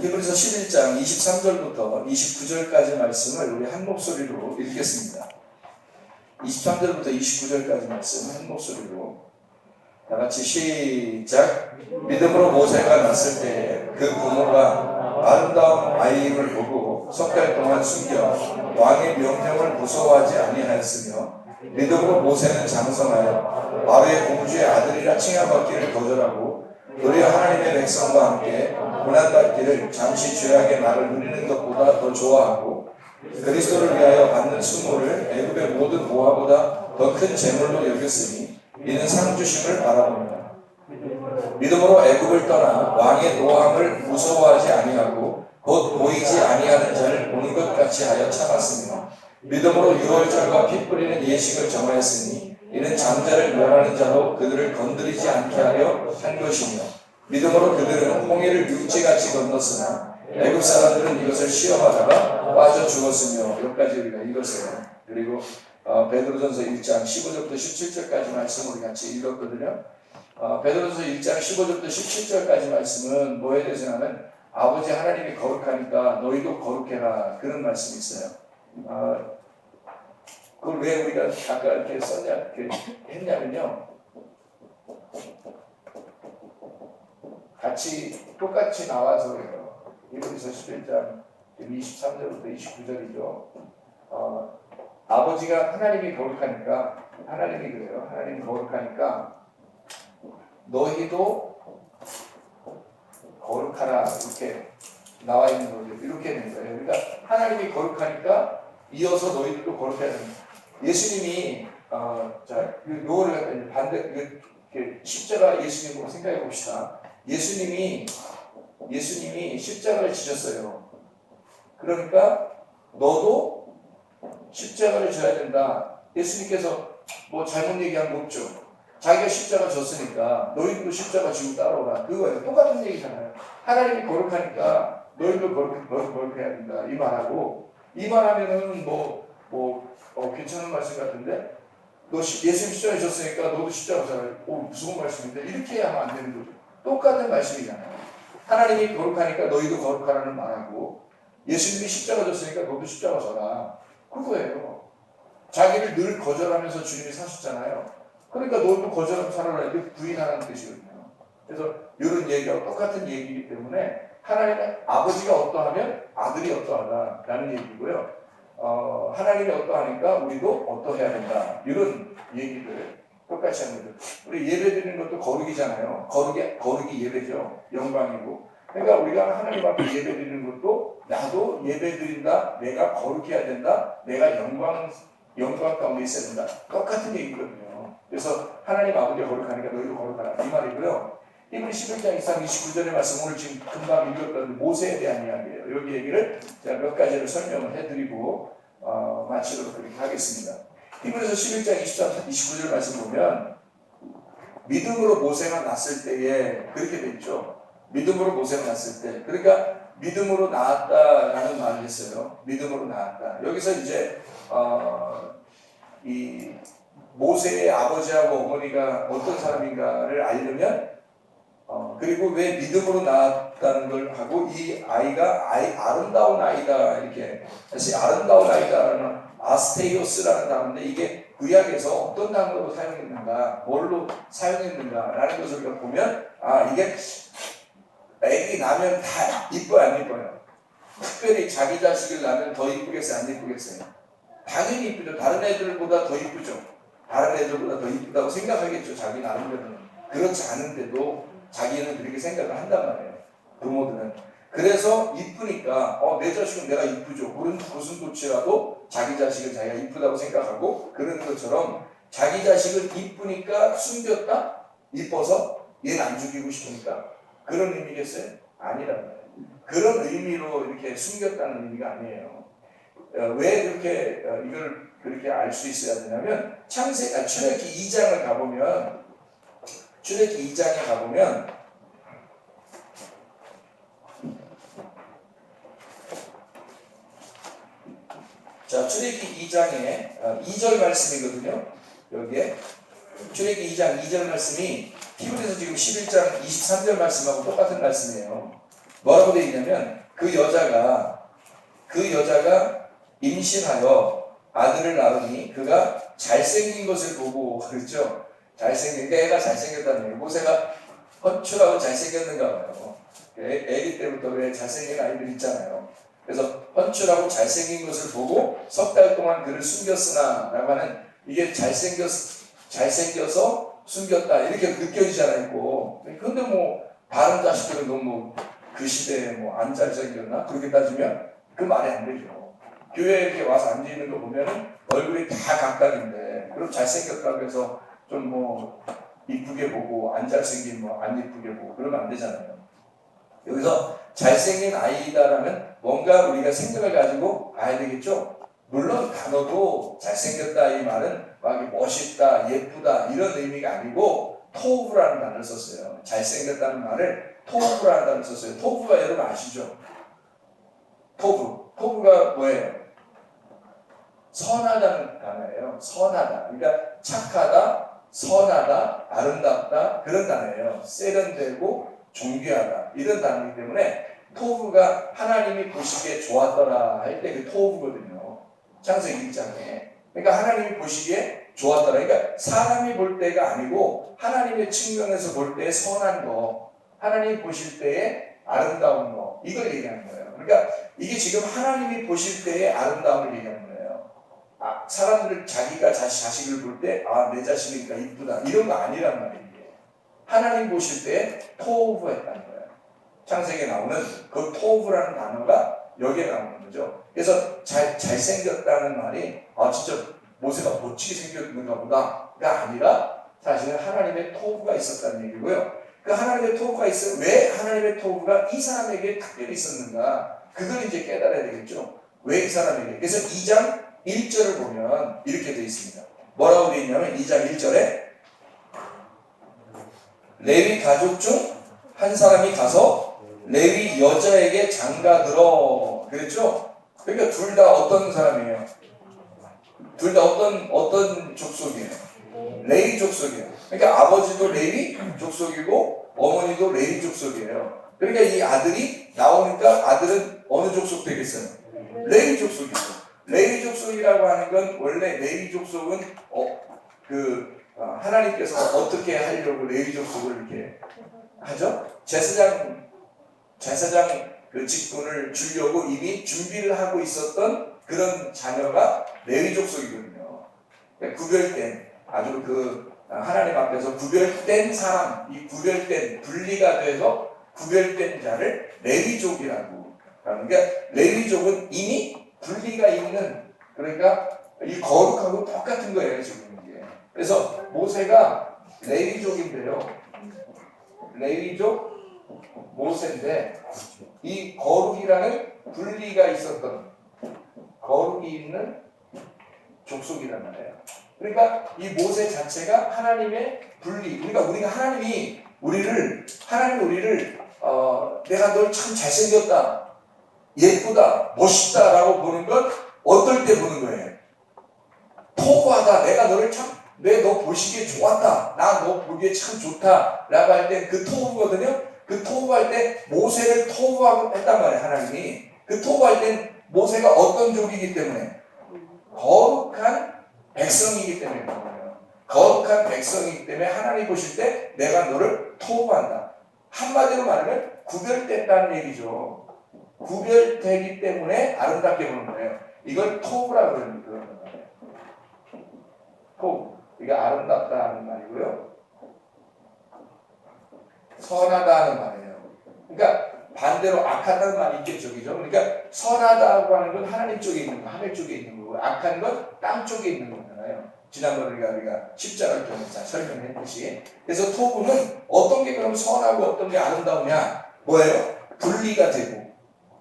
히브리서 11장 23절부터 29절까지 말씀을 우리 한 목소리로 읽겠습니다. 23절부터 29절까지 말씀 한 목소리로 다 같이 시작. 믿음으로 모세가 났을 때 그 부모가 아름다운 아이를 보고 석 달 동안 숨겨 왕의 명령을 무서워하지 아니하였으며 믿음으로 모세는 장성하여 바로의 공주의 아들이라 칭함받기를 거절하고 도리어 하나님의 백성과 함께 고난받기를 잠시 죄악의 날을 누리는 것보다 더 좋아하고 그리스도를 위하여 받는 수모를 애굽의 모든 보화보다 더 큰 재물로 여겼으니 이는 상 주심을 바라봅니다. 믿음으로 애굽을 떠나 왕의 노함을 무서워하지 아니하고 곧 보이지 아니하는 자를 보는 것 같이 하여 참았으며 믿음으로 유월절과 피 뿌리는 예식을 정하였으니 이는 장자를 멸하는 자로 그들을 건드리지 않게 하려 한 것이며 믿음으로 그들은 홍해를 육지같이 건넜으나 애굽 사람들은 이것을 시험하다가 빠져 죽었으며 여기까지 우리가 읽었어요. 그리고 베드로전서 1장 15절부터 17절까지 말씀 우리 같이 읽었거든요. 베드로전서 1장 15절부터 17절까지 말씀은 뭐에 대해서 하면 아버지 하나님이 거룩하니까 너희도 거룩해라 그런 말씀이 있어요. 그걸 왜 우리가 아까 이렇게 했냐면요. 똑같이 나와서 히브리서 11장 23절부터 29절이죠. 아버지가 하나님이 거룩하니까 하나님이 그래요. 하나님이 거룩하니까 너희도 거룩하라 이렇게 나와 있는 거죠. 이렇게 되는 거예요. 그러니까 하나님이 거룩하니까 이어서 너희들도 거룩해야 됩니다. 예수님이 요거를 반대 십자가 예수님으로 생각해 봅시다. 예수님이 십자가를 지셨어요. 그러니까 너도 십자가를 져야 된다. 예수님께서 뭐 잘못 얘기한 거 없죠. 자기가 십자가 졌으니까 너희들도 십자가 지고 따라오라. 그거예요. 똑같은 얘기잖아요. 하나님이 거룩하니까 너희도 거룩해야 된다. 이 말하고 이 말하면은 괜찮은 말씀 같은데 너 예수님 십자가 졌으니까 너도 십자가 져라. 무서운 말씀인데 이렇게 하면 안 되는 거죠. 똑같은 말씀이잖아요. 하나님이 거룩하니까 너희도 거룩하라는 말하고 예수님이 십자가 졌으니까 너도 십자가 져라. 그거예요. 자기를 늘 거절하면서 주님이 사셨잖아요. 그러니까 너도 거절하면서 살아라. 이렇게 부인하는 뜻이거든요. 그래서 이런 얘기가 똑같은 얘기이기 때문에 하나님의 아버지가 어떠하면 아들이 어떠하다라는 얘기고요. 하나님이 어떠하니까 우리도 어떠해야 된다. 이런 얘기를 똑같이 하는 거죠. 우리 예배 드리는 것도 거룩이잖아요. 거룩이 예배죠. 영광이고. 그러니까 우리가 하나님 앞에 예배 드리는 것도 나도 예배 드린다. 내가 거룩해야 된다. 내가 영광 가운데 있어야 된다. 똑같은 얘기거든요. 그래서 하나님 아버지가 거룩하니까 너희도 거룩하라. 이 말이고요. 히브리 11장 29절의 말씀 오늘 지금 금방 읽었던 모세에 대한 이야기예요. 여기 얘기를 제가 몇 가지를 설명을 해드리고 마치도록 그렇게 하겠습니다. 히브리서 11장 29절 말씀 보면 믿음으로 모세가 났을 때에 그렇게 돼 있죠. 믿음으로 모세가 났을 때. 그러니까 믿음으로 나았다라는 말을 했어요. 믿음으로 나았다. 여기서 이제 이 모세의 아버지하고 어머니가 어떤 사람인가를 알려면 그리고 왜 믿음으로 나았다는 걸 하고 이 아이가 아름다운 아이다 이렇게 사실 아름다운 아이다라는 아스테이오스라는 단어인데 이게 구약에서 어떤 단어로 사용했는가 뭘로 사용했는가라는 것을 우리가 보면 이게 애기 나면 다 이뻐요 안 이뻐요? 특별히 자기 자식을 낳으면 더 이쁘겠어요 안 이쁘겠어요? 당연히 이쁘죠. 다른 애들보다 더 이쁘죠. 다른 애들보다 더 이쁘다고 생각하겠죠. 자기 나름대로는. 그렇지 않은데도 자기는 그렇게 생각을 한단 말이에요. 부모들은. 그래서 이쁘니까 내 자식은 내가 이쁘죠. 그런 고슴도치라도 자기 자식은 자기가 이쁘다고 생각하고 그러는 것처럼 자기 자식은 이쁘니까 숨겼다? 이뻐서 얘는 안 죽이고 싶으니까 그런 의미겠어요? 아니란 말이에요. 그런 의미로 이렇게 숨겼다는 의미가 아니에요. 왜 그렇게 이걸 그렇게 알 수 있어야 되냐면 출애굽기 2장을 가보면 출애굽기 2장에 가보면 자 출애굽기 2장에 2절 말씀이거든요. 여기에 출애굽기 2장 2절 말씀이 히브리서 지금 11장 23절 말씀하고 똑같은 말씀이에요. 뭐라고 되어 있냐면 그 여자가 임신하여 아들을 낳으니 그가 잘생긴 것을 보고 그렇죠. 잘생긴 애가 잘생겼다는 거예요. 모세가 헌출하고 잘생겼는가 봐요. 애기 때부터 왜 잘생긴 아이들 있잖아요. 그래서 헌출하고 잘생긴 것을 보고 석 달 동안 그를 숨겼으나 라고 하는 이게 잘생겨서 숨겼다 이렇게 느껴지잖아요. 근데 뭐 다른 자식들은 너무 그 시대에 뭐 안 잘생겼나 그렇게 따지면 그 말이 안 되죠. 교회에 이렇게 와서 앉아 있는 거 보면은 얼굴이 다 각각인데 그럼 잘생겼다고 해서 좀 뭐 이쁘게 보고 안 잘생긴 뭐 안 이쁘게 보고 그러면 안 되잖아요. 여기서 잘생긴 아이다라면 뭔가 우리가 생각을 가지고 봐야 되겠죠. 물론 단어도 잘생겼다 이 말은 막 멋있다 예쁘다 이런 의미가 아니고 토부라는 단어를 썼어요. 잘생겼다는 말을 토부라는 단어를 썼어요. 토부가 여러분 아시죠? 토부가 뭐예요? 선하다는 단어예요. 선하다. 그러니까 착하다, 선하다, 아름답다 그런 단어예요. 세련되고 존귀하다 이런 단어이기 때문에 토부가 하나님이 보시기에 좋았더라 할 때 그 토부거든요. 창세기 1장에. 그러니까 하나님이 보시기에 좋았더라. 그러니까 사람이 볼 때가 아니고 하나님의 측면에서 볼 때의 선한 거, 하나님이 보실 때의 아름다운 거 이걸 얘기하는 거예요. 그러니까 이게 지금 하나님이 보실 때의 아름다움을 얘기하는 거예요. 사람들을 자기가 자식을 볼 때 내 자식이니까 이쁘다 이런 거 아니란 말이에요. 하나님 보실 때 토부했다는 거예요. 창세기에 나오는 그 토부라는 단어가 여기에 나오는 거죠. 그래서 잘생겼다는 말이 진짜 모세가 멋지게 생겼는가 보다가 아니라 사실은 하나님의 토부가 있었다는 얘기고요. 그 하나님의 토부가 있어 왜 하나님의 토부가 이 사람에게 특별히 있었는가 그걸 이제 깨달아야 되겠죠. 왜 이 사람에게. 그래서 2장 1절을 보면 이렇게 되어 있습니다. 뭐라고 되어 있냐면 2장 1절에 레위 가족 중 한 사람이 가서 레위 여자에게 장가들어 그랬죠? 그러니까 둘 다 어떤 사람이에요? 둘 다 어떤 족속이에요? 레위 족속이에요. 그러니까 아버지도 레위 족속이고 어머니도 레위 족속이에요. 그러니까 이 아들이 나오니까 아들은 어느 족속 되겠어요? 레위 족속이죠. 레위 족속이라고 하는 건 원래 레위 족속은 하나님께서 어떻게 하려고 레위 족속을 이렇게 하죠? 제사장 그 직분을 주려고 이미 준비를 하고 있었던 그런 자녀가 레위 족속이거든요. 그러니까 구별된 아주 하나님 앞에서 구별된 사람, 이 구별된 분리가 돼서 구별된 자를 레위족이라고. 그러니까 레위족은 이미 분리가 있는 그러니까 이 거룩하고 똑같은 거예요 지금 이게. 그래서 모세가 레위족인데요. 레위족 모세인데 이 거룩이라는 분리가 있었던 거룩이 있는 족속이란 말이에요. 그러니까 이 모세 자체가 하나님의 분리. 그러니까 우리가 하나님이 우리를 내가 널 참 잘생겼다, 예쁘다, 멋있다라고 보는 건 어떨 때 보는 거예요? 토부하다. 내가 너를 참 너 보시기에 좋았다. 나 너 보기에 참 좋다. 라고 할 때 그 토부거든요. 그 토부할 때 모세를 토부했단 말이에요. 하나님이. 그 토부할 땐 모세가 어떤 족이기 때문에? 거룩한 백성이기 때문에 그런 거예요. 거룩한 백성이기 때문에 하나님 보실 때 내가 너를 토부한다. 한마디로 말하면 구별됐다는 얘기죠. 구별되기 때문에 아름답게 보는 거예요. 이걸 토부라고 그러는 거예요. 토부. 이게 아름답다는 말이고요. 선하다는 말이에요. 그러니까 반대로 악하다는 말이 있겠죠. 그죠? 그러니까 선하다고 하는 건 하나님 쪽에 있는 거, 하늘 쪽에 있는 거고 악한 건 땅 쪽에 있는 거잖아요. 지난번에 우리가 십자가를 통해서 설명했듯이. 그래서 토부는 어떤 게 그럼 선하고 어떤 게 아름다우냐? 뭐예요? 분리가 되고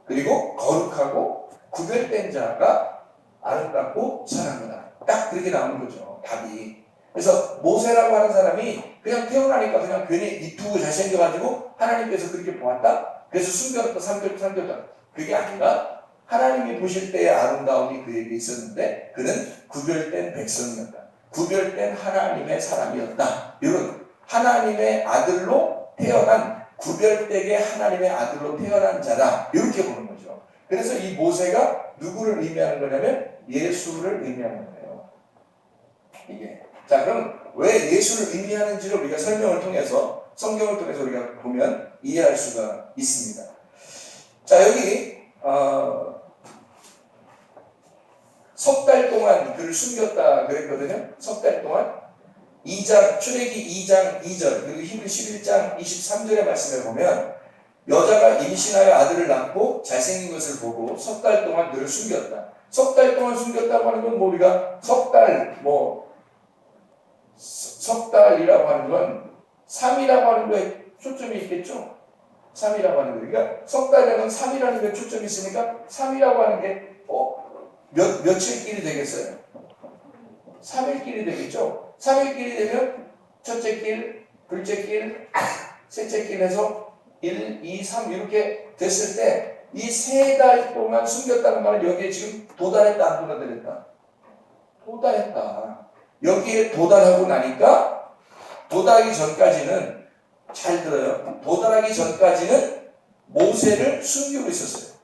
그리고 거룩하고 구별된 자가 아름답고 선한 거다. 딱 그렇게 나오는 거죠. 답이. 그래서 모세라고 하는 사람이 그냥 태어나니까 그냥 괜히 이쁘고 잘생겨가지고 하나님께서 그렇게 보았다? 그래서 숨겼다, 삼켰다. 그게 아니라 하나님이 보실 때의 아름다움이 그에게 있었는데 그는 구별된 백성이었다. 구별된 하나님의 사람이었다. 이런 하나님의 아들로 태어난 구별되게 하나님의 아들로 태어난 자다. 이렇게 보는 거죠. 그래서 이 모세가 누구를 의미하는 거냐면 예수를 의미하는 거예요. 이게. 자, 그럼 왜 예수를 의미하는지를 우리가 설명을 통해서, 성경을 통해서 우리가 보면 이해할 수가 있습니다. 자, 여기 석 달 동안 그를 숨겼다 그랬거든요. 석 달 동안. 출애기 2장 2절 그리고 히브리 11장 23절의 말씀을 보면 여자가 임신하여 아들을 낳고 잘생긴 것을 보고 석 달 동안 그를 숨겼다. 석 달 동안 숨겼다고 하는 건 우리가 석 달이라고 하는 건 3이라고 하는 거에 초점이 있겠죠. 3이라고 하는 거. 그러니까 석 달에는 3이라는 게 초점이 있으니까 3이라고 하는 게 며칠끼리 되겠어요? 3일끼리 되겠죠? 3일끼리 되면 첫째 길, 둘째 길, 셋째 길 해서 1, 2, 3 이렇게 됐을 때 이 3달 동안 숨겼다는 말은 여기에 지금 도달했다 안 도달했다? 도달했다. 여기에 도달하고 나니까 도달하기 전까지는 잘 들어요. 도달하기 전까지는 모세를 숨기고 있었어요.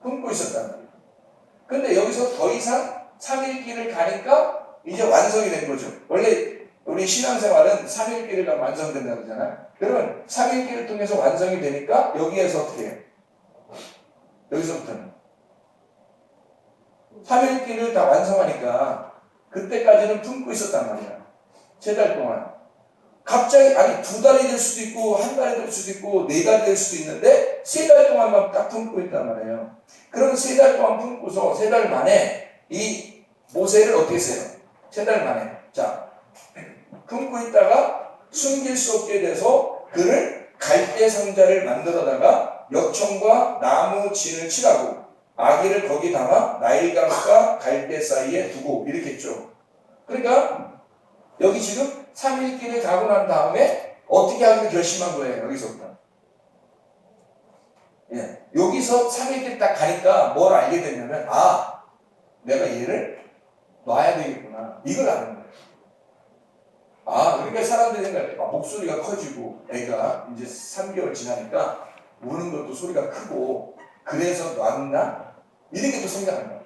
품고 있었단 말이에요. 근데 여기서 더 이상 3일 길을 가니까 이제 완성이 된 거죠. 원래 우리 신앙생활은 3일 길을 가면 완성된다고 그러잖아요. 그러면 3일 길을 통해서 완성이 되니까 여기에서 어떻게 해요? 여기서부터는 3일 길을 다 완성하니까 그때까지는 품고 있었단 말이야. 3달 동안. 갑자기 2달이 될 수도 있고 1달이 될 수도 있고 4달이 될 수도 있는데 3달 동안만 딱 품고 있단 말이에요. 그럼 3달 동안 품고서 3달 만에 이 모세를 어떻게 했어요? 3달 만에. 자, 품고 있다가 숨길 수 없게 돼서 그를 갈대 상자를 만들어다가 역청과 나무 진을 칠하고 아기를 거기 담아 나일강과 갈대 사이에 두고 이렇게 했죠. 그러니까 여기 지금 3일 길을 가고 난 다음에 어떻게 하기로 결심한 거예요. 여기서부터. 예. 여기서 3일 길 딱 가니까 뭘 알게 됐냐면 내가 얘를 놔야 되겠구나. 이걸 아는 거예요. 그러니까 사람들이 생각해. 목소리가 커지고 애가 이제 3개월 지나니까 우는 것도 소리가 크고 그래서 놨나? 이렇게 또 생각하는 거예요.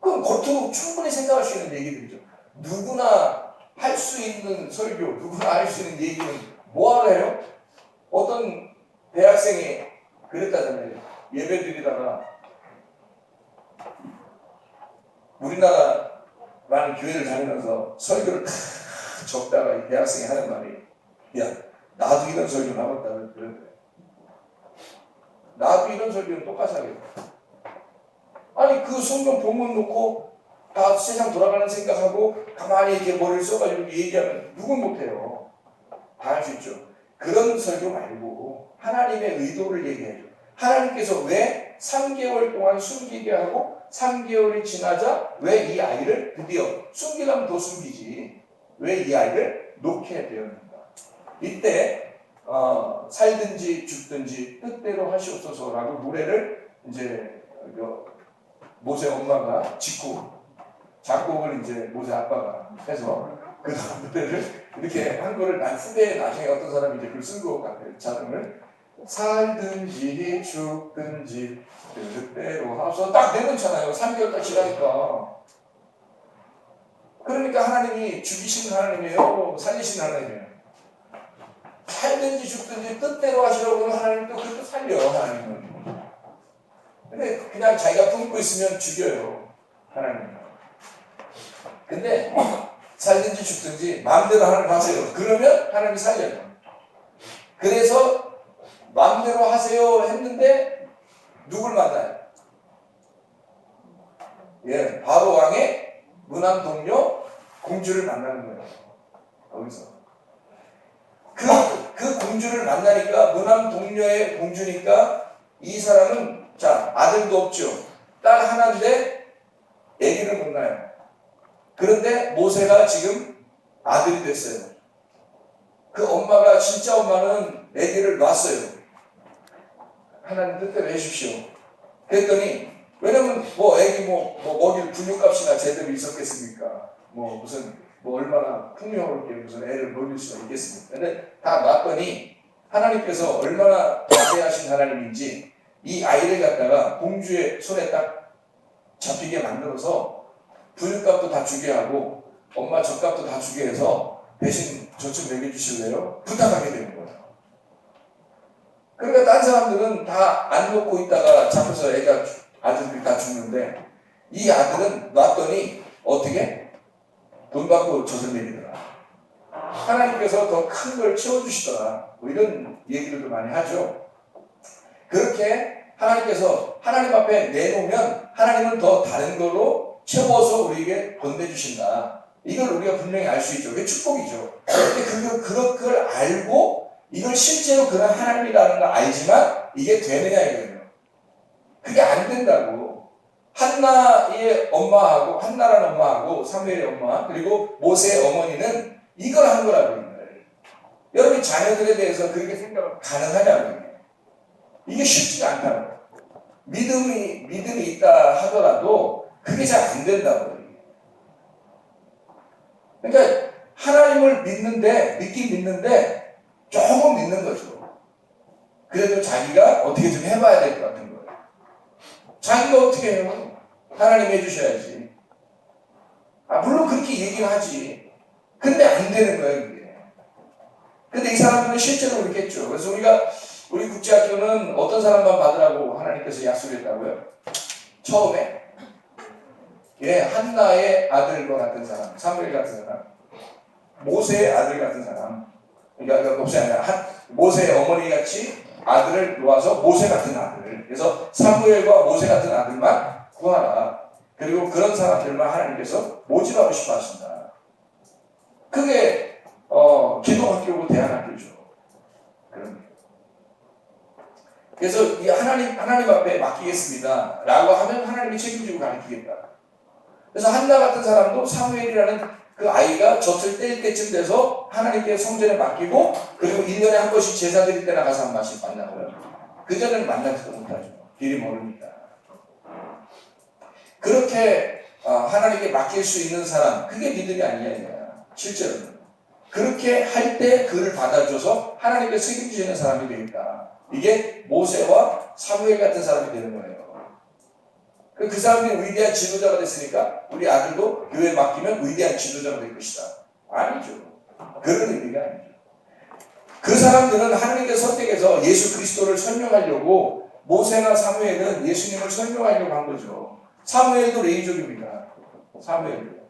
그럼 겉으로 충분히 생각할 수 있는 얘기들이죠. 누구나 할 수 있는 설교, 누구나 할 수 있는 얘기는 뭐하러 해요? 어떤 대학생이 그랬다잖아요. 예배 드리다가 우리나라 많은 교회를 다니면서 설교를 다 적다가 이 대학생이 하는 말이 나도 이런 설교 나왔다 그런 거예요. 나도 이런 설교는 똑같이 하겠다. 그 성경 본문 놓고 다 세상 돌아가는 생각하고 가만히 이렇게 머리를 써가지고 얘기하면 누군 못해요. 다 할 수 있죠. 그런 설교 말고 하나님의 의도를 얘기해줘. 하나님께서 왜 3개월 동안 숨기게 하고 3개월이 지나자 왜 이 아이를 드디어 숨기려면 더 숨기지 왜 이 아이를 놓게 되었는가. 이때 살든지 죽든지 뜻대로 하시옵소서라고 노래를 이제 모세 엄마가 작곡을 이제 모세 아빠가 해서 그 노래를 이렇게 한 거를 후대에 나중에 어떤 사람이 이제 글 쓴 것 같아요. 자음을 살든지 죽든지 뜻대로 하소서 딱 내놓잖아요. 3개월 딱 지나니까. 그러니까 하나님이 죽이신 하나님이에요? 살리신 하나님이에요? 살든지 죽든지 뜻대로 하시라고 그러면 하나님 또 그것도 살려, 하나님은. 근데 그냥 자기가 품고 있으면 죽여요, 하나님은. 근데 살든지 죽든지 마음대로 하나님 하세요. 그러면 하나님이 살려요. 그래서 마음대로 하세요 했는데 누굴 만나요? 바로 왕의 무남 동료 공주를 만나는 거예요. 거기서. 그 공주를 만나니까 무남 동료의 공주니까 이 사람은 아들도 없죠. 딸 하나인데 아기를 못 낳아요. 그런데 모세가 지금 아들이 됐어요. 그 엄마가 진짜 엄마는 아기를 놨어요. 하나님 뜻대로 해주십시오. 그랬더니 왜냐면 아기 먹일 분유값이나 제대로 있었겠습니까? 얼마나 풍요롭게 무슨 애를 먹일 수가 있겠습니까? 근데 다 놨더니 하나님께서 얼마나 자세하신 하나님인지 이 아이를 갖다가 공주의 손에 딱 잡히게 만들어서 부유값도 다 주게 하고 엄마 젖값도 다 주게 해서 대신 저 좀 먹여주실래요? 부탁하게 되는 거예요. 그러니까 딴 사람들은 다 안 먹고 있다가 잡혀서 아들들이 다 죽는데 이 아들은 놨더니 어떻게? 돈 받고 젖을 먹이더라. 하나님께서 더 큰 걸 채워주시더라. 뭐 이런 얘기들도 많이 하죠. 그렇게 하나님께서 하나님 앞에 내놓으면 하나님은 더 다른 걸로 채워서 우리에게 건네주신다. 이걸 우리가 분명히 알 수 있죠. 그게 축복이죠. 근데 그걸 알고 이걸 실제로 그런 하나님이라는 걸 알지만 이게 되느냐 이거예요. 그게 안 된다고. 한나의 엄마하고 한나라는 엄마하고 사무엘의 엄마 그리고 모세의 어머니는 이걸 한 거라고. 여러분이 자녀들에 대해서 그렇게 생각 가능하냐고요. 이게 쉽지가 않다고. 믿음이 있다 하더라도 그게 잘 안 된다고. 그러니까 하나님을 믿긴 믿는데 조금 믿는 거죠. 그래도 자기가 어떻게 좀 해봐야 될 것 같은 거예요. 자기가 어떻게 해요? 하나님 해주셔야지. 물론 그렇게 얘기를 하지. 근데 안 되는 거예요, 이게. 근데 이 사람들은 실제로 그렇겠죠. 그래서 우리 국제학교는 어떤 사람만 받으라고 하나님께서 약속했다고요? 처음에 한나의 아들과 같은 사람, 사무엘 같은 사람, 모세의 아들 같은 사람, 그러니까 모세의 어머니 같이 아들을 놓아서 모세 같은 아들. 그래서 사무엘과 모세 같은 아들만 구하라. 그리고 그런 사람들만 하나님께서 모집하고 싶어 하신다. 그게 기독학교고 대안학교죠. 그래서 이 하나님 앞에 맡기겠습니다. 라고 하면 하나님이 책임지고 가르치겠다. 그래서 한나 같은 사람도 사무엘이라는 그 아이가 젖을 뗄 때쯤 돼서 하나님께 성전에 맡기고 그리고 1년에 한 번씩 제사 드릴 때 나가서 한 번씩 만나고요. 그전에는 만나지도 못하죠. 길이 멀으니까. 그렇게 하나님께 맡길 수 있는 사람, 그게 믿음이 아니냐 이거야. 실제로는. 그렇게 할 때 그를 받아줘서 하나님께 책임지는 사람이 되겠다. 이게 모세와 사무엘 같은 사람이 되는 거예요. 그 사람들이 위대한 지도자가 됐으니까 우리 아들도 교회에 맡기면 위대한 지도자가 될 것이다. 아니죠. 그런 의미가 아니죠. 그 사람들은 하나님께 선택해서 예수 그리스도를 설명하려고 모세나 사무엘은 예수님을 설명하려고 한 거죠. 사무엘도 레위족입니다. 사무엘도.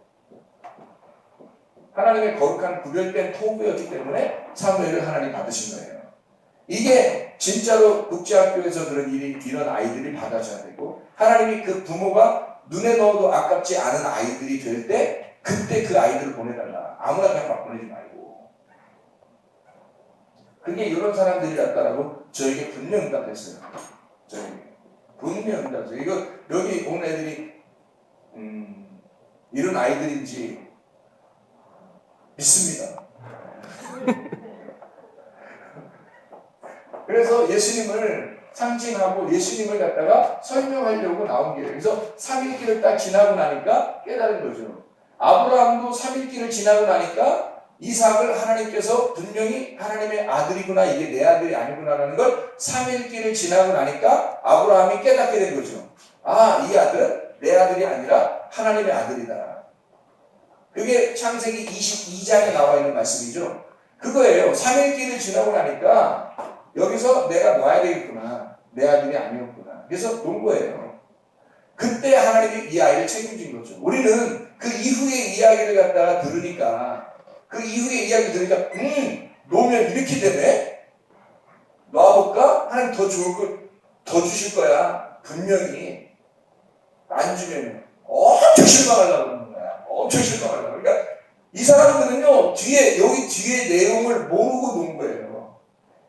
하나님의 거룩한 구별된 토부였기 때문에 사무엘을 하나님 받으신 거예요. 이게 진짜로 국제학교에서 이런 아이들이 받아줘야 되고 하나님이 그 부모가 눈에 넣어도 아깝지 않은 아이들이 될 때 그때 그 아이들을 보내달라. 아무나 그냥 막 보내지 말고. 그게 이런 사람들이었다라고 저에게 분명 응답했어요. 저에게. 분명 응답했어요. 이거 여기 온 애들이 이런 아이들인지 믿습니다. 그래서 예수님을 상징하고 예수님을 갖다가 설명하려고 나온 길이에요. 그래서 3일길을 딱 지나고 나니까 깨달은 거죠. 아브라함도 3일길을 지나고 나니까 이삭을 하나님께서 분명히 하나님의 아들이구나, 이게 내 아들이 아니구나라는 걸 3일길을 지나고 나니까 아브라함이 깨닫게 된 거죠. 이 아들은 내 아들이 아니라 하나님의 아들이다. 그게 창세기 22장에 나와 있는 말씀이죠. 그거예요. 3일길을 지나고 나니까 여기서 내가 놔야 되겠구나. 내 아들이 아니었구나. 그래서 놓은 거예요. 그때 하나님이 이 아이를 책임진 거죠. 우리는 그 이후의 이야기를 갖다가 들으니까 놓으면 이렇게 되네? 놔볼까? 하나님 더 좋을 걸 더 주실 거야. 분명히. 안 주면 엄청 실망하려고 그러는 거야. 엄청 실망하려고. 그러니까 이 사람들은요, 여기 뒤에 내용을 모르고 놓은 거예요.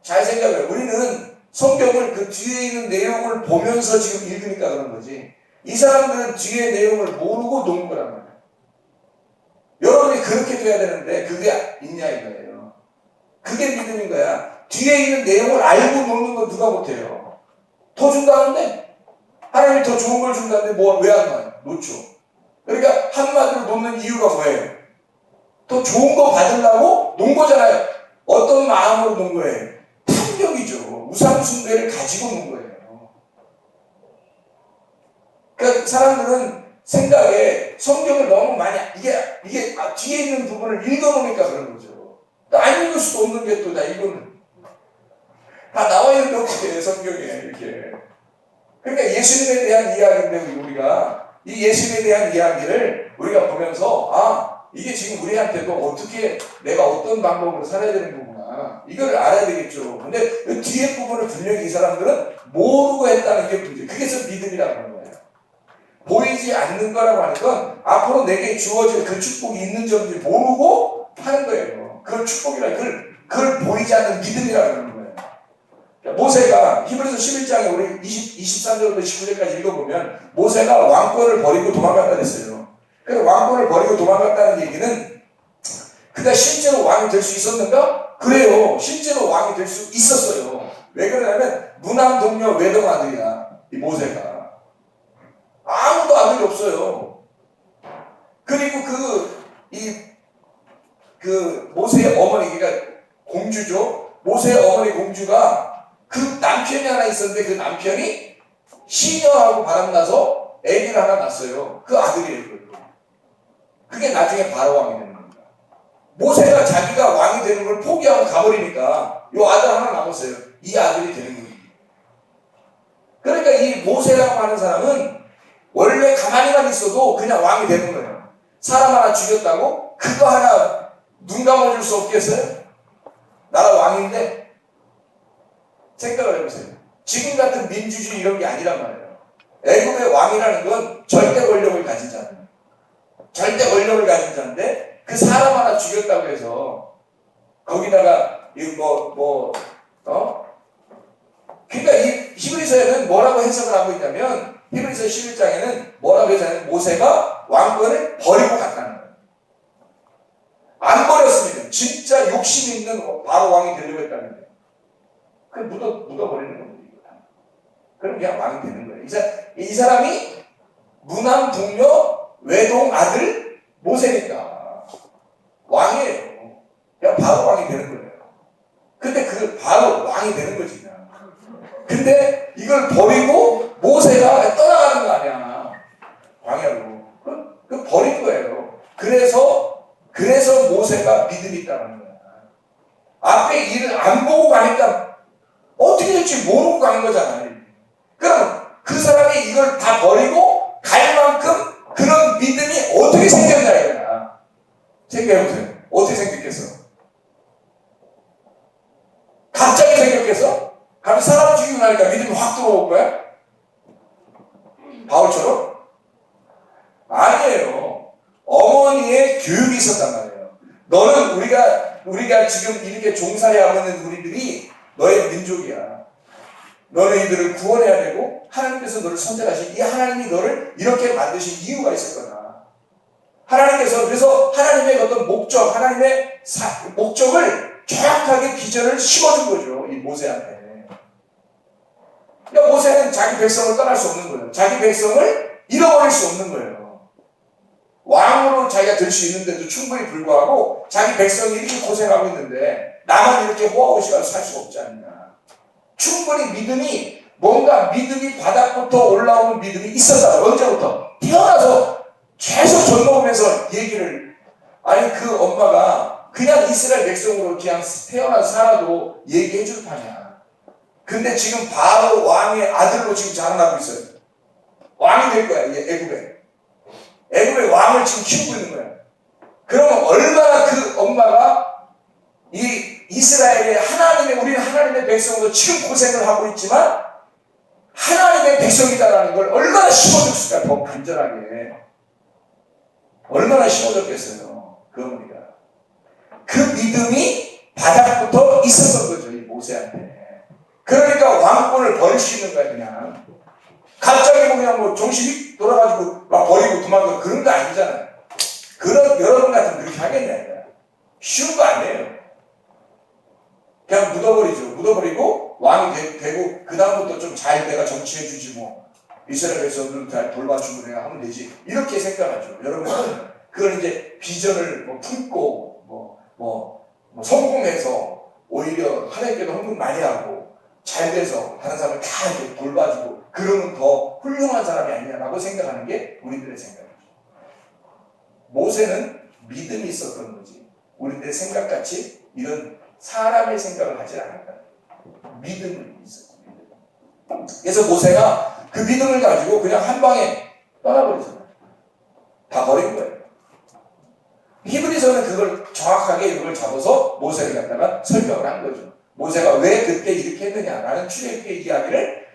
잘 생각해요. 우리는 성경을 그 뒤에 있는 내용을 보면서 지금 읽으니까 그런 거지. 이 사람들은 뒤에 내용을 모르고 놓은 거란 말이에요. 여러분이 그렇게 돼야 되는데 그게 있냐 이거예요. 그게 믿음인 거야. 뒤에 있는 내용을 알고 놓는 건 누가 못해요. 더 준다는데? 하나님이 더 좋은 걸 준다는데 왜 안 놔요? 놓죠. 그러니까 한마디로 놓는 이유가 뭐예요? 더 좋은 거 받으려고 놓은 거잖아요. 어떤 마음으로 놓은 거예요? 우상숭배를 가지고 있는 거예요. 그러니까 사람들은 생각에 성경을 너무 많이 이게 뒤에 있는 부분을 읽어놓으니까 그런 거죠. 안 읽을 수도 없는 게 또 다 이거는 다 나와 있는 것같아요 성경에 이렇게. 그러니까 예수님에 대한 이야기인데 우리가 이 예수님에 대한 이야기를 우리가 보면서 이게 지금 우리한테도 어떻게 내가 어떤 방법으로 살아야 되는 거구나 이걸 알아야 되겠죠. 근데 그 뒤에 부분을 분명히 이 사람들은 모르고 했다는 게 문제. 그게서 믿음이라고 하는 거예요. 보이지 않는 거라고 하는 건 앞으로 내게 주어질 그 축복이 있는 점인지 모르고 하는 거예요. 그걸 축복이라 그걸 보이지 않는 믿음이라고 하는 거예요. 모세가 히브리서 11장에 우리 23절부터 19절까지 읽어보면 모세가 왕권을 버리고 도망갔다 그랬어요. 그래서 왕권을 버리고 도망갔다는 얘기는 그가 실제로 왕이 될 수 있었는가? 그래요. 실제로 왕이 될 수 있었어요. 왜 그러냐면 무남 동료 외동 아들이야. 이 모세가. 아무도 아들이 없어요. 그리고 모세의 어머니, 그러니까 공주죠. 모세의 어머니 공주가 그 남편이 하나 있었는데 그 남편이 시녀하고 바람나서 아기를 하나 낳았어요. 그 아들이에요. 그게 나중에 바로 왕이 되는 겁니다. 모세가 자기가 왕이 되는 걸 포기하고 가버리니까 이 아들 하나 남았어요. 이 아들이 되는 거예요. 그러니까 이 모세라고 하는 사람은 원래 가만히만 있어도 그냥 왕이 되는 거예요. 사람 하나 죽였다고 그거 하나 눈 감아줄 수 없겠어요? 나라 왕인데 생각을 해보세요. 지금 같은 민주주의 이런 게 아니란 말이에요. 애굽의 왕이라는 건 절대 권력을 가진 자예요. 절대 권력을 가진 자인데 그 사람 하나 죽였다고 해서 거기다가 그러니까 이 히브리서에는 뭐라고 해석을 하고 있냐면 히브리서 11장에는 뭐라고 해석하냐면 모세가 왕권을 버리고 갔다는 거예요. 안 버렸으면 진짜 욕심 있는 바로 왕이 되려고 했다는 거예요. 그걸 묻어버리는 겁니다. 그럼 그냥 왕이 되는 거예요. 이 사람이 무남 동료 외동 아들 모세니까 왕이에요. 그냥 바로 왕이 되는 거예요. 근데 그 바로 왕이 되는 거지 그냥. 근데 이걸 버리고 모세가 떠나가는 거 아니야. 광야로. 그 버린 거예요. 그래서 모세가 믿음이 있다는 거야. 앞에 일을 안 보고 가니까 어떻게 될지 모르고 가는 거잖아요. 그럼 그 사람이 이걸 다 버리고 갈 만큼 그런 믿음이 어떻게 생겼냐 이거야. 생각해보세요. 어떻게 생겼겠어? 갑자기 생겼겠어? 갑자기 사람 죽이고 나니까 믿음이 확 들어올 거야? 바울처럼? 아니에요. 어머니의 교육이 있었단 말이에요. 너는 우리가 지금 이렇게 종살이하고 있는 우리들이 너의 민족이야. 너는 이들을 구원해야 되고 하나님께서 너를 선택하신 이 하나님이 너를 이렇게 만드신 이유가 있을 거다. 하나님께서 그래서 하나님의 어떤 목적, 하나님의 목적을 정확하게 비전을 심어준 거죠. 이 모세한테. 그러니까 모세는 자기 백성을 떠날 수 없는 거예요. 자기 백성을 잃어버릴 수 없는 거예요. 왕으로 자기가 될 수 있는데도 충분히 불구하고 자기 백성이 이렇게 고생하고 있는데 나만 이렇게 호화호식하게 살 수가 없지 않느냐. 충분히 믿음이 바닥부터 올라오는 믿음이 있었다. 언제부터? 태어나서 계속 젖 먹으면서 얘기를 그 엄마가 그냥 이스라엘 백성으로 그냥 태어나서 살아도 얘기해 줄 판이야. 근데 지금 바로 왕의 아들로 지금 자라나고 있어요. 왕이 될 거야, 애굽의 왕을 지금 키우고 있는 거야. 그러면 얼마나 그 엄마가 이 이스라엘의 우리는 하나님의 백성으로 지금 고생을 하고 있지만 하나님의 백성이다라는 걸 얼마나 심어줬을까, 더 간절하게. 얼마나 심어줬겠어요, 그 어머니가. 그 믿음이 바닥부터 있었던 거죠, 이 모세한테. 그러니까 왕권을 버릴 수 있는 거야, 그냥. 갑자기 그냥 정신이 돌아가지고 막 버리고 도망가 그런 거 아니잖아요. 여러분 같으면 그렇게 하겠냐, 이거. 쉬운 거 아니에요. 그냥 묻어버리고 왕이 되고 그다음부터 좀 잘 내가 정치해주지 뭐. 이스라엘 백성들을 잘 돌봐주고 내가 하면 되지. 이렇게 생각하죠. 여러분은 그걸 이제 비전을 품고 성공해서 오히려 하나님께도 헌금 많이 하고 잘 돼서 다른 사람을 다 이렇게 돌봐주고 그러면 더 훌륭한 사람이 아니냐라고 생각하는 게 우리들의 생각이죠. 모세는 믿음이 있었던 거지. 우리들의 생각같이 이런 사람의 생각을 하지 않았다. 믿음이 있었죠. 그래서 모세가 그 믿음을 가지고 그냥 한 방에 떠나버리잖아요. 다 버린 거예요. 히브리서는 그걸 정확하게 이걸 잡아서 모세를 갖다가 설명을 한 거죠. 모세가 왜 그때 이렇게 했느냐라는 출애굽의 이야기를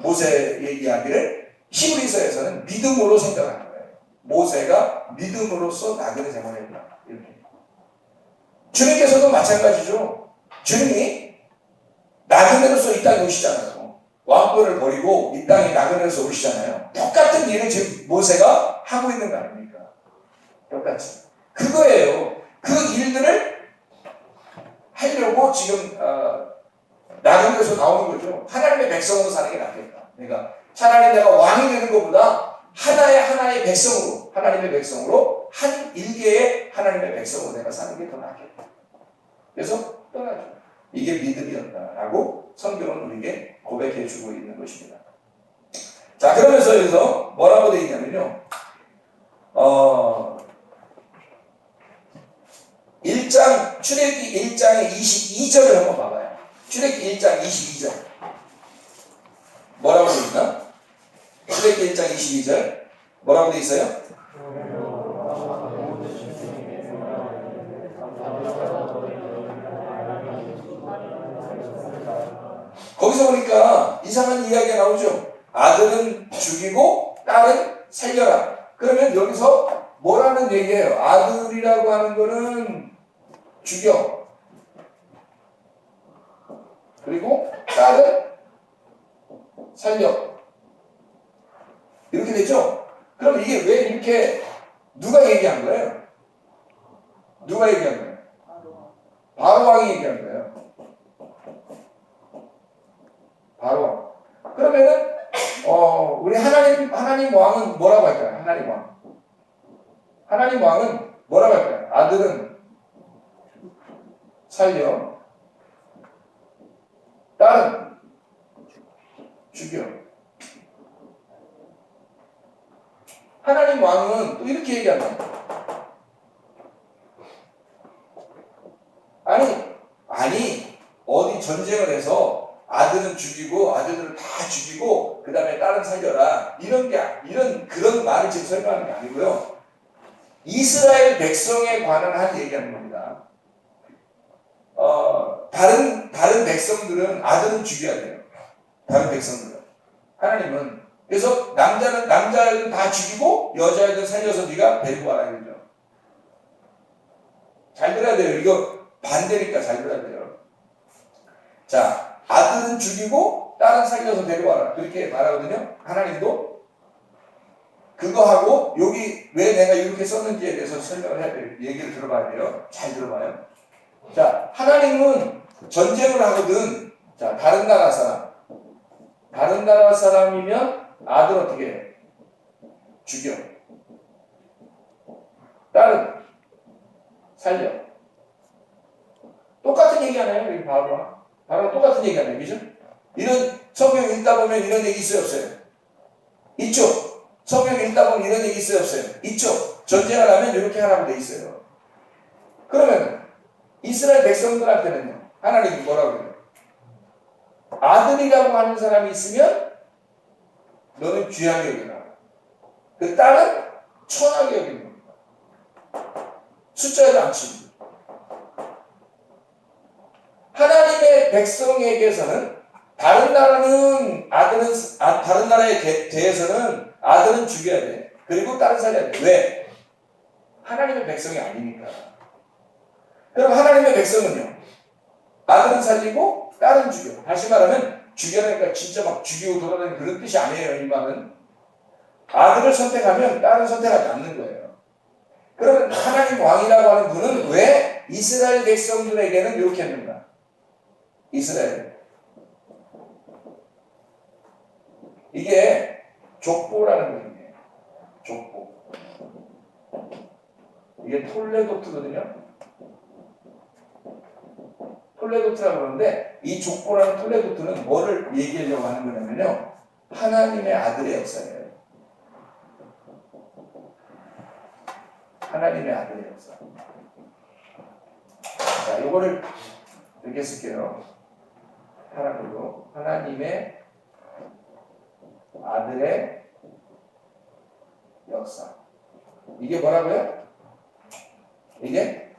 모세의 이야기를 히브리서에서는 믿음으로 생각하는 거예요. 모세가 믿음으로써 나그네 생활을 했다. 이렇게. 주님께서도 마찬가지죠. 주님이 나그네로서 이 땅에 오시잖아요. 왕권을 버리고 이 땅에 나그네로서 오시잖아요. 똑같은 일을 지금 모세가 하고 있는 거 아닙니까? 똑같이. 그거예요. 그 일들을 하려고 지금 나그네에서 나오는 거죠. 하나님의 백성으로 사는 게 낫겠다. 그러니까 차라리 내가 왕이 되는 것보다 하나의 백성으로, 하나님의 백성으로 한 일개의 하나님의 백성으로 내가 사는 게 더 낫겠다. 그래서 떠나죠. 이게 믿음이었다라고 성경은 우리에게 고백해 주고 있는 것입니다. 자, 그러면서 여기서 뭐라고 되어 있냐면요. 1장, 출애굽기 1장의 22절을 한번 봐봐요. 출애굽기 1장 22절. 뭐라고 되어 있나? 출애굽기 1장 22절. 뭐라고 되어 있어요? 거기서 보니까 이상한 이야기가 나오죠. 아들은 죽이고 딸은 살려라. 그러면 여기서 뭐라는 얘기예요? 아들이라고 하는 거는 죽여. 그리고 딸은 살려. 이렇게 되죠? 그럼 이게 왜 이렇게 누가 얘기한 거예요? 누가 얘기한 거예요? 바로 왕이 얘기한 거예요. 바로. 그러면은 우리 하나님 왕은 뭐라고 할까요? 하나님 왕은 뭐라고 할까요? 아들은 살려, 딸은 죽여. 하나님 왕은 또 이렇게 얘기한다. 아니 어디 전쟁을 해서 아들은 죽이고 아들들을 다 죽이고 그 다음에 딸은 살려라 그런 말을 지금 설명하는 게 아니고요. 이스라엘 백성에 관한 한 얘기하는 겁니다. 다른 백성들은 아들은 죽여야 돼요. 다른 백성들은. 하나님은 그래서 남자애들 다 죽이고 여자애들 살려서 네가 데리고 와라 이거죠. 잘 들어야 돼요. 이거 반대니까 잘 들어야 돼요. 자, 아들은 죽이고 딸은 살려서 데려와라. 그렇게 말하거든요. 하나님도 그거 하고 여기 왜 내가 이렇게 썼는지에 대해서 설명을 해야 돼요. 얘기를 들어봐야 돼요. 잘 들어봐요. 자, 하나님은 전쟁을 하거든. 자, 다른 나라 사람이면 아들 어떻게 해요? 죽여. 딸은 살려. 똑같은 얘기 하나요? 여기 바로 똑같은 얘기 하나요? 그죠? 이런 성경 읽다 보면 이런 얘기 있어요? 없어요? 있죠? 성경 읽다 보면 이런 얘기 있어요? 없어요? 있죠? 전쟁을 하면 이렇게 하라고 돼 있어요. 그러면 이스라엘 백성들한테는요, 하나님이 뭐라고 해요? 아들이라고 하는 사람이 있으면 너는 귀하게 여기라. 그 딸은 천하게 여기는 겁니다. 숫자에도 안 칩니다. 하나님의 백성에게서는 다른 나라에 대해서는 아들은 죽여야 돼. 그리고 딸은 살려야 돼. 왜? 하나님의 백성이 아니니까. 그럼 하나님의 백성은요, 아들은 살리고 딸은 죽여. 다시 말하면 죽여라니까 진짜 막 죽이고 돌아다니는 그런 뜻이 아니에요. 이 말은 아들을 선택하면 딸은 선택하지 않는 거예요. 그러면 하나님 왕이라고 하는 분은 왜 이스라엘 백성들에게는 이렇게 했는가? 이스라엘. 이게 족보라는 거예요. 족보. 이게 톨레도트거든요. 톨레도트라고 그러는데 이 족보라는 톨레도트는 뭐를 얘기하려고 하는 거냐면요. 하나님의 아들의 역사예요. 하나님의 아들의 역사. 자, 요거를 이렇게 쓸게요. 하나로 하나님의 아들의 역사. 이게 뭐라고요? 이게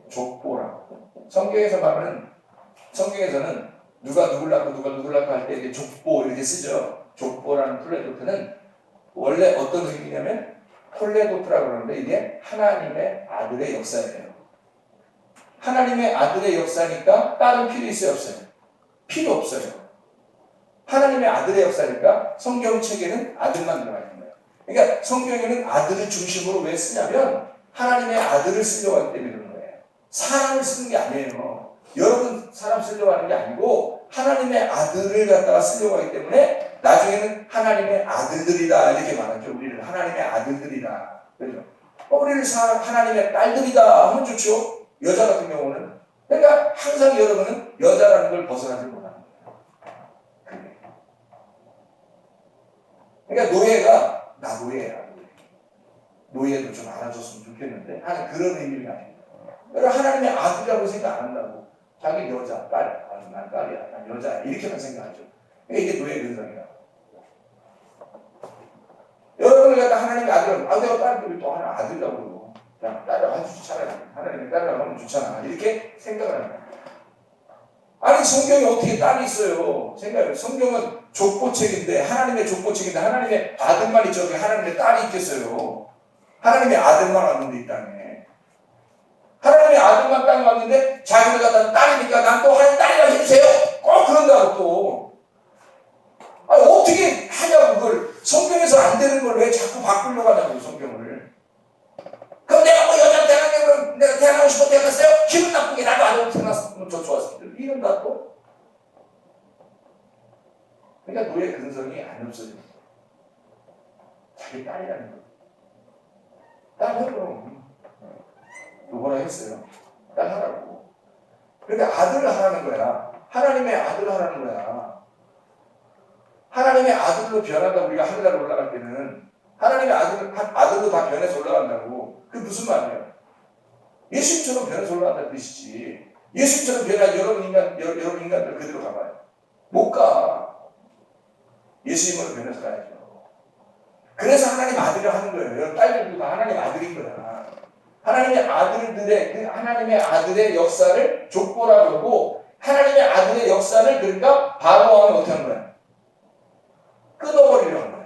족보라고. 성경에서는 누가 누굴 낳고 누가 누굴 낳고 할 때 이게 족보 이렇게 쓰죠. 족보라는 톨레도트는 원래 어떤 의미냐면 톨레도트라고 그러는데 이게 하나님의 아들의 역사예요. 하나님의 아들의 역사니까 다른 필요 있어요, 없어요? 필요 없어요. 하나님의 아들의 역사니까 성경책에는 아들만 들어가 있는 거예요. 그러니까 성경에는 아들을 중심으로 왜 쓰냐면 하나님의 아들을 쓰려고 하기 때문에 그런 거예요. 사람을 쓰는 게 아니에요. 여러분 사람 쓰려고 하는 게 아니고 하나님의 아들을 갖다가 쓰려고 하기 때문에 나중에는 하나님의 아들들이다 이렇게 말하죠. 우리는 하나님의 아들들이다. 그렇죠? 우리는 하나님의 딸들이다 하면 좋죠. 여자 같은 경우는. 그러니까 항상 여러분은 여자라는 걸 벗어나지 못하는 거예요. 그러니까 노예가 나 노예야. 노예도 좀 알아줬으면 좋겠는데 하는 그런 의미가 아닙니다. 그러니까 하나님의 아들이라고 생각 안 한다고. 자기 여자, 딸, 난 딸이야, 난 여자야 이렇게만 생각하죠. 그러니까 이게 노예 근성이야. 여러분을 갖다 하나님의 아들은 내가 딸들이 또 하나 아들이라고 그러고 그냥 딸이라고 해주지 차라리 하나님의 딸이라고 하면 좋잖아 이렇게 생각을 하는 거야. 아니 성경에 어떻게 딸이 있어요? 생각해요. 성경은 족보책인데 하나님의 족보책인데 하나님의 아들만 있죠. 하나님의 딸이 있겠어요. 하나님의 아들만 왔는데 이 땅에 하나님의 아들만 땅에 왔는데 자기들 갖다 딸이니까 난 또 하나님 딸이라고 해주세요. 꼭 그런다고 또. 아니 어떻게 하냐고 그걸. 성경에서 안 되는 걸 왜 자꾸 바꾸려고 하냐고 성경을. 그럼 내가 뭐 여자로 태어났냐 그럼 내가 태어나고 싶어 태어났어요? 기분 나쁘게 나도 아들로 태어났으면 저 좋았을 텐데 이런다 또. 그러니까 노예 근성이 안 없어집니다. 자기 딸이라는 거. 딸 하라고. 누구나 했어요. 딸 하라고. 그러니까 아들을 하라는 거야. 하나님의 아들을 하라는 거야. 하나님의 아들로 변한다 우리가 하늘나라 올라갈 때는 하나님의 아들도 다 변해서 올라간다고. 그게 무슨 말이에요? 예수님처럼 변해서 올라간다는 뜻이지. 예수님처럼 변해야 여러분 인간들 그대로 가봐요. 못 가. 예수님으로 변해서 가야죠. 그래서 하나님 아들을 하는 거예요. 여러분 딸들도 다 하나님 아들인 거야. 하나님의 하나님의 아들의 역사를 족보라고 하고 하나님의 아들의 역사를 그러니까 바로하면 어떻게 하는 거야? 끊어버리려고 하는 거야.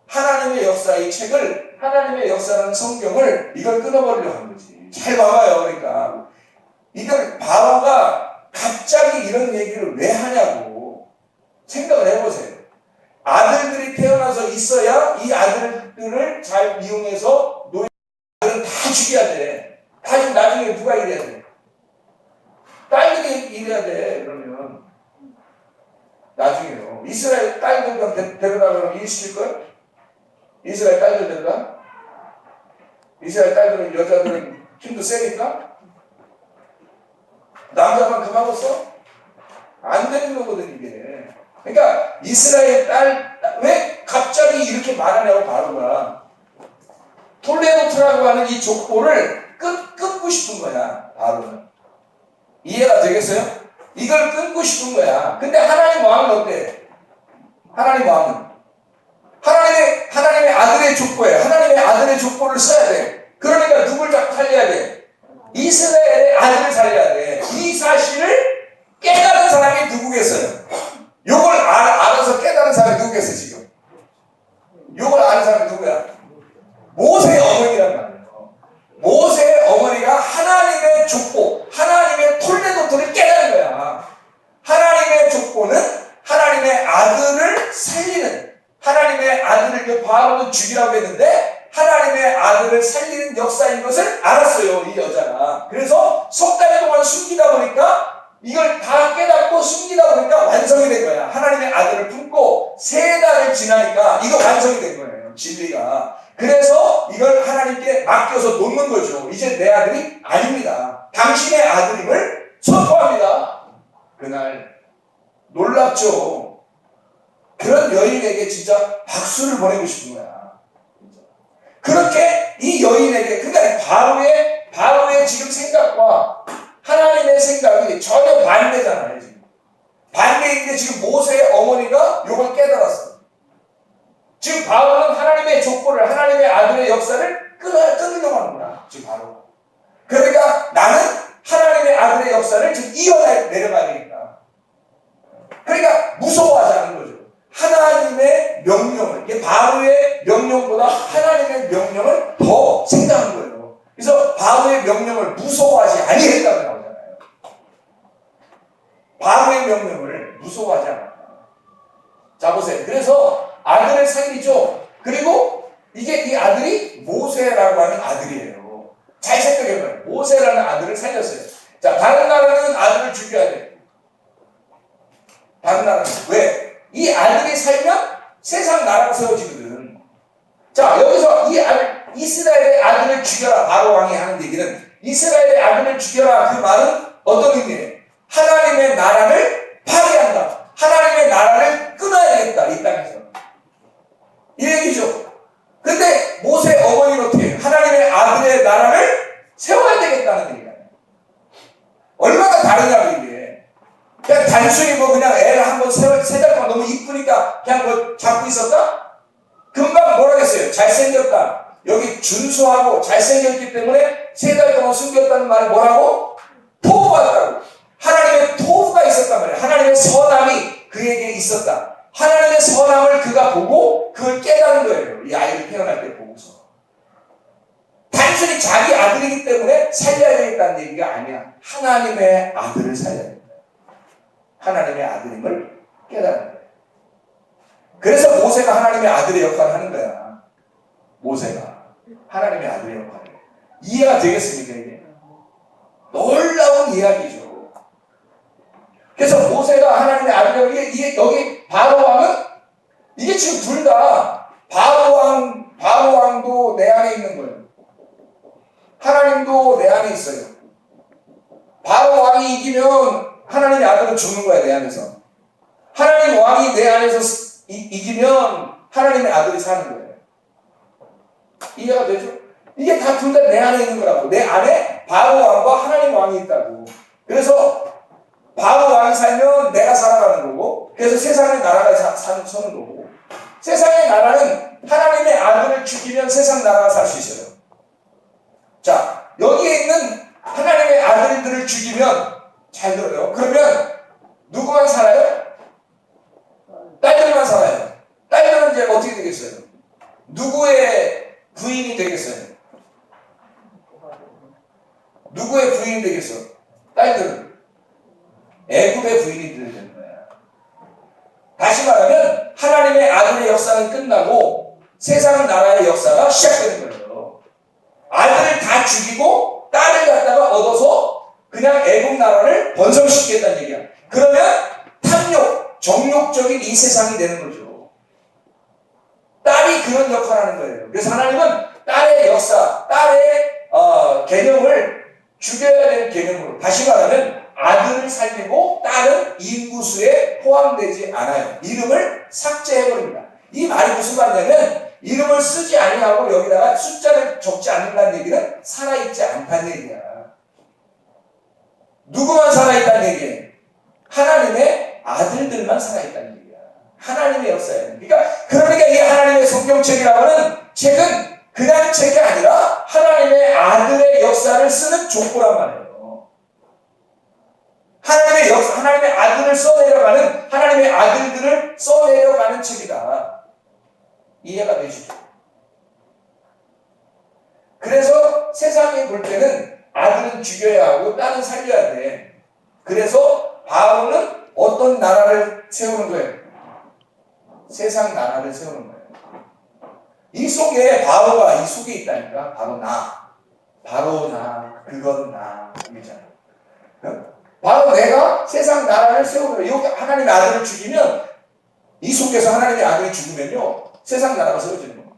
하나님의 역사 이 책을 하나님의 역사라는 성경을 이걸 끊어버리려고 하는 거지. 잘 봐봐요. 그러니까 이걸 바로가 갑자기 이런 얘기를 왜 하냐고 생각을 해보세요. 아들들이 태어나서 있어야 이 아들들을 잘 이용해서 노예들은 다 죽여야 돼. 다 지금 나중에 누가 일해야 돼? 딸들이 일해야 돼. 그러면 나중에요. 이스라엘 딸들 데려다 그러면 일 시킬 거야? 이스라엘 딸들 데려다? 이스라엘 딸들은 여자들은 힘도 세니까? 남자만 그만 없어? 안 되는 거거든 이게. 그러니까 이스라엘 딸 왜 갑자기 이렇게 말하냐고 바로가 톨레도트라고 하는 이 족보를 끊고 싶은 거야 바로는. 이해가 되겠어요? 이걸 끊고 싶은 거야. 근데 하나님 왕은 어때? 하나님 왕은 하나님의 아들의 족보예요. 하나님의 아들의 족보를 써야 돼. 그러니까 누굴 살려야 돼? 이스라엘의 아들을 살려야 돼. 이 사실을 깨달은 사람이 누구겠어요? 요걸 알아서 깨달은 사람이 누구겠어요 지금? 요걸 아는 사람이 누구야? 모세의 어머니란 말이에요. 모세의 어머니가 하나님의 족보, 하나님의 톨레도트를 깨달은 거야. 하나님의 족보는 하나님의 아들을 살리는, 하나님의 아들을 바로는 죽이라고 했는데 하나님의 아들을 살리는 역사인 것을 알았어요 이 여자가. 그래서 석 달 동안 숨기다 보니까 이걸 다 깨닫고 숨기다 보니까 완성이 된 거야. 하나님의 아들을 품고 3달을 지나니까 이거 완성이 된 거예요 진리가. 그래서 이걸 하나님께 맡겨서 놓는 거죠. 이제 내 아들이 아닙니다. 당신의 아들임을 선포합니다. 그날 놀랍죠. 그런 여인에게 진짜 박수를 보내고 싶은 거야. 그렇게 이 여인에게, 그러니까 바로의 지금 생각과 하나님의 생각이 전혀 반대잖아요. 지금 반대인데 지금 모세의 어머니가 이걸 깨달았어. 지금 바로는 하나님의 족보를, 하나님의 아들의 역사를 끊으려고 하는 거야. 지금 바로. 그러니까 나는 하나님의 아들의 역사를 지금 이어내려가야 되겠다. 그러니까 무서워하지 않는 거죠. 하나님의 명령을, 이게 바로의 명령보다 하나님의 명령을 더 생각하는 거예요. 그래서 바로의 명령을 무서워하지 아니했다고 나오잖아요. 바로의 명령을 무서워하지 않았다. 자, 보세요. 그래서 아들을 살리죠. 그리고 이 아들이 모세라고 하는 아들이에요. 잘 생각해봐요. 모세라는 아들을 살렸어요. 자, 다른 나라는 아들을 죽여야 돼. 다른 나라는. 왜? 이 아들이 살면 세상 나라가 세워지거든. 자, 여기서 이스라엘의 아들을 죽여라. 바로 왕이 하는 얘기는 이스라엘의 아들을 죽여라. 그 말은 어떤 의미예요? 하나님의 나라를 파괴한다. 하나님의 나라를 끊어야 되겠다. 이 땅에서. 이 얘기죠. 근데 모세 어머니는 어떻게 해요? 하나님의 아들의 나라를 세워야 되겠다는 얘기예요. 얼마나 다르냐고 이게. 그냥 단순히 그냥 애를 한번 세 달 동안 너무 이쁘니까 그냥 잡고 있었다? 금방 뭐라겠어요? 잘생겼다. 여기 준수하고 잘생겼기 때문에 3달 동안 숨겼다는 말이 뭐라고? 토부받았다고. 하나님의 토부가 있었단 말이에요. 하나님의 선함이 그에게 있었다. 하나님의 선함을 그가 보고 그걸 깨닫는 거예요. 이 아이를 태어날 때 보고서. 단순히 자기 아들이기 때문에 살려야 되겠다는 얘기가 아니야. 하나님의 아들을 살려야 된다. 하나님의 아들임을 깨닫는 거예요. 그래서 모세가 하나님의 아들의 역할을 하는 거야. 모세가 하나님의 아들의 역할을. 이해가 되겠습니까 이게? 놀라운 이야기죠. 그래서 모세가 하나님의 아들의 이게 여기 바로 왕은 이게 지금 둘 다 바로 왕도 내 안에 있는 거예요. 하나님도 내 안에 있어요. 바로 왕이 이기면 하나님의 아들은 죽는 거야, 내 안에서. 하나님 왕이 내 안에서 이기면 하나님의 아들이 사는 거예요. 이해가 되죠? 이게 다 둘 다 내 안에 있는 거라고. 내 안에 바로 왕과 하나님 왕이 있다고. 그래서 바로 왕이 살면 내가 살아가는 거고, 그래서 세상의 나라가 서는 거고, 세상의 나라는 하나님의 아들을 죽이면 세상 나라가 살 수 있어요. 자, 여기에 있는 하나님의 아들들을 죽이면, 잘 들어요. 그러면 누구만 살아요? 딸들만 살아요. 딸들은 이제 어떻게 되겠어요? 누구의 부인이 되겠어요? 누구의 부인이 되겠어? 딸들은 애굽의 부인이 되는 거야. 다시 말하면 하나님의 아들의 역사는 끝나고 세상 나라의 역사가 시작되는 거예요. 아들을 다 죽이고 딸을 갖다가 얻어서 그냥 애국 나라를 번성시키겠다는 얘기야. 그러면 탐욕, 정욕적인 이 세상이 되는 거죠. 딸이 그런 역할을 하는 거예요. 그래서 하나님은 딸의 역사, 딸의 개념을 죽여야 되는 개념으로, 다시 말하면 아들을 살리고 딸은 인구수에 포함되지 않아요. 이름을 삭제해버립니다. 이 말이 무슨 말이냐면 이름을 쓰지 아니하고 여기다가 숫자를 적지 않는다는 얘기는 살아있지 않다는 얘기야. 누구만 살아있다는 얘기예요? 하나님의 아들들만 살아있다는 얘기야. 하나님의 역사예요. 그러니까 이게 하나님의 성경책이라고 하는 책은 그냥 책이 아니라 하나님의 아들의 역사를 쓰는 족보란 말이에요. 하나님의 역사, 하나님의 아들을 써내려가는, 하나님의 아들들을 써내려가는 책이다. 이해가 되시죠? 그래서 세상에 볼 때는 아들은 죽여야 하고 딸은 살려야 돼. 그래서 바로는 어떤 나라를 세우는 거예요? 세상 나라를 세우는 거예요. 이 속에 바로가 이 속에 있다니까. 바로 나, 그건 나, 이잖아요. 바로 내가 세상 나라를 세우는 거예요. 여기 하나님의 아들을 죽이면, 이 속에서 하나님의 아들이 죽으면요, 세상 나라가 세워지는 거예요.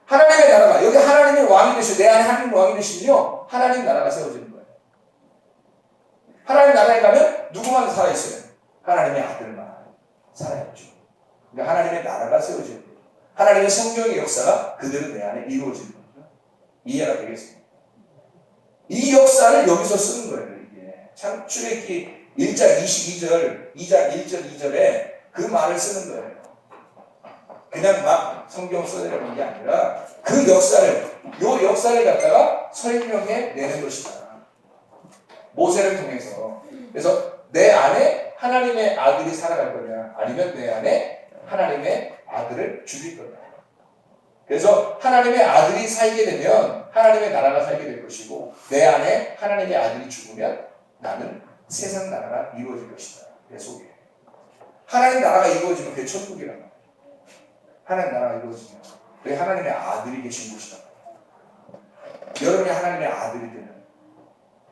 하나님의 나라가, 여기 하나님의 왕이 되시고, 내 안에 하나님 왕이 되시면요, 하나님 나라가 세워지는 거예요. 하나님 나라에 가면 누구만 살아있어요? 하나님의 아들만 살아있죠. 그러니까 하나님의 나라가 세워져요. 하나님의 성령의 역사가 그대로 내 안에 이루어지는 거죠. 이해가 되겠습니까? 이 역사를 여기서 쓰는 거예요. 이게 참 출애굽기 1장 22절, 2장 1절 2절에 그 말을 쓰는 거예요. 그냥 막 성경 써내려는 게 아니라 그 역사를, 요 역사를 갖다가 설명해 내는 것이다. 모세를 통해서. 그래서 내 안에 하나님의 아들이 살아갈 거냐, 아니면 내 안에 하나님의 아들을 죽일 거냐. 그래서 하나님의 아들이 살게 되면 하나님의 나라가 살게 될 것이고, 내 안에 하나님의 아들이 죽으면 나는 세상 나라가 이루어질 것이다. 내 속에. 하나님 나라가 이루어지면 그게 천국이란 말이에요. 하나님 나라가 이루어지면 그게 하나님의 아들이 계신 곳이다. 여러분이 하나님의 아들이 되는,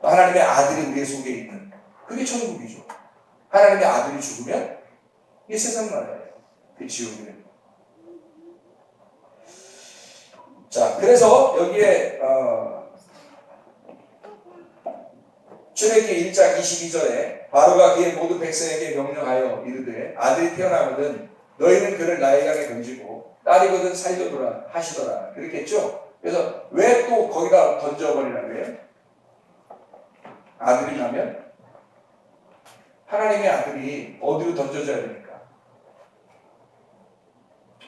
하나님의 아들이 우리 속에 있는, 그게 천국이죠. 하나님의 아들이 죽으면 이게 세상 나라예요. 그게 지옥이 됩니다. 자, 그래서 여기에 출애굽기 1장 22절에 바로가 그의 모든 백성에게 명령하여 이르되 아들이 태어나거든 너희는 그를 나의 강에 던지고 딸이거든 살려두라 하시더라. 그렇게 했죠. 그래서 왜 또 거기다 던져버리라고 해요? 아들이 나면 하나님의 아들이 어디로 던져져야 됩니까?